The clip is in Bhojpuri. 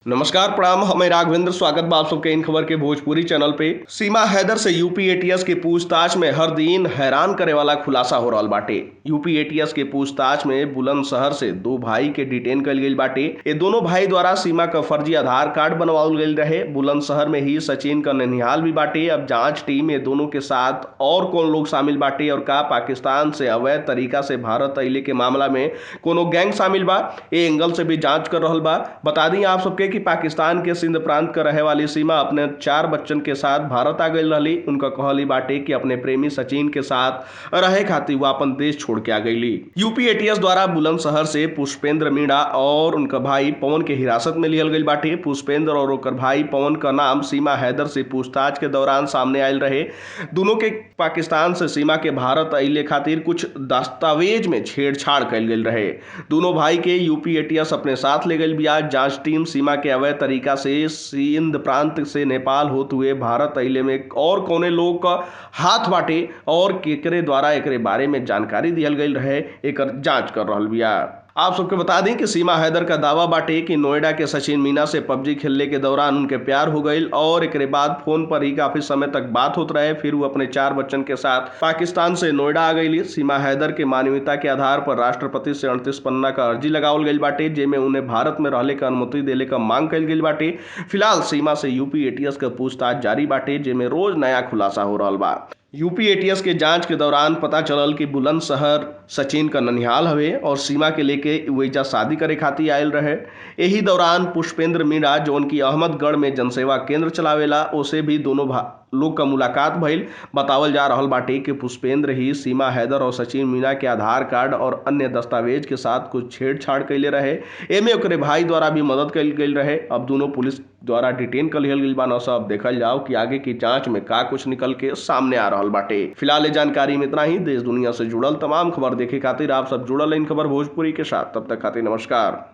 नमस्कार प्रणाम, हमें राघवेंद्र स्वागत बा आप सबके इन खबर के भोजपुरी चैनल पे। सीमा हैदर से यूपी एटीएस के पूछताछ में हर दिन हैरान करे वाला खुलासा हो रहल बाटे। यूपी एटीएस के पूछताछ में बुलंदशहर से दो भाई के डिटेन कल गई बाटे। ये दोनों भाई द्वारा सीमा का फर्जी आधार कार्ड बनवाउल गई रहे। बुलंदशहर में ही सचिन का ननिहाल भी बाटे। अब जांच टीम ये दोनों के साथ और कौन लोग शामिल बाटे और का पाकिस्तान से अवैध तरीका से भारत अइले के मामला में कोनो गैंग शामिल बा, ये एंगल से भी जांच कर रहल बा। बता दी आप सबके कि पाकिस्तान के सिंध प्रांत का रहे वाली सीमा अपने 4 बच्चन के साथ भारत आ गई रही। उनका कहली बाटे कि अपने प्रेमी सचिन के साथ रहे खातिर वो अपन देश छोड़ के आ गई। यूपी एटीएस द्वारा बुलंदशहर से पुष्पेंद्र मीणा और उनका भाई पवन के हिरासत में लियल गई बाटे। पुष्पेंद्र और उनकर भाई पवन का नाम सीमा हैदर से पूछताछ के दौरान सामने आयल रहे। दोनों के पाकिस्तान से सीमा के भारत अइले खातिर कुछ दस्तावेज में छेड़छाड़ कल गई रहे। दोनों भाई के यूपी एटीएस अपने साथ ले गई बिया। जांच टीम सीमा के अवैध तरीका से सिंध प्रांत से नेपाल होते हुए भारत अइले में और कौने लोग का हाथ बाटे और केकरे द्वारा एकरे बारे में जानकारी दियल गई रहे, एकर जांच कर रहल बिया। आप सबके बता दें कि सीमा हैदर का दावा बाटे कि नोएडा के सचिन मीना से पबजी खेलने के दौरान उनके प्यार हो गई और एकरे बाद फोन पर ही काफी समय तक बात होते रहे। फिर वो अपने 4 बच्चन के साथ पाकिस्तान से नोएडा आ गई। सीमा हैदर के मानवीयता के आधार पर राष्ट्रपति से 38 पन्ना का अर्जी लगावल गई बाटे, जेमे उन्हें भारत में रहने का अनुमति देने का मांग कल गई बाटे। फिलहाल सीमा से यूपी एटीएस का पूछताछ जारी बाटे, जेमे रोज नया खुलासा हो रहा बा। यूपी एटीएस के जांच के दौरान पता चलल कि बुलंदशहर सचिन का ननिहाल हवे और सीमा के लेके वैजा शादी करे खातिर आयल रहे। यही दौरान पुष्पेंद्र मीणा जो उनकी अहमदगढ़ में जनसेवा केंद्र चलावेला, उसे भी दोनों लोग का मुलाकात भइल। बतावल जा रहल बाटे कि पुष्पेंद्र ही सीमा हैदर और सचिन मीणा के आधार कार्ड और अन्य दस्तावेज के साथ कुछ छेड़छाड़ कैले रहे। एमे ओकरे भाई द्वारा भी मदद कल गई रहे। अब दोनों पुलिस द्वारा डिटेन कर लियल गई बा। अब देखल जाओ कि आगे की जांच में का कुछ निकल के सामने आ रहल बाटे। फिलहाल ये जानकारी में इतना ही। देश दुनिया से जुड़ल तमाम खबर देखे खातिर आप सब जुड़ल इन खबर भोजपुरी के साथ। तब तक खातिर नमस्कार।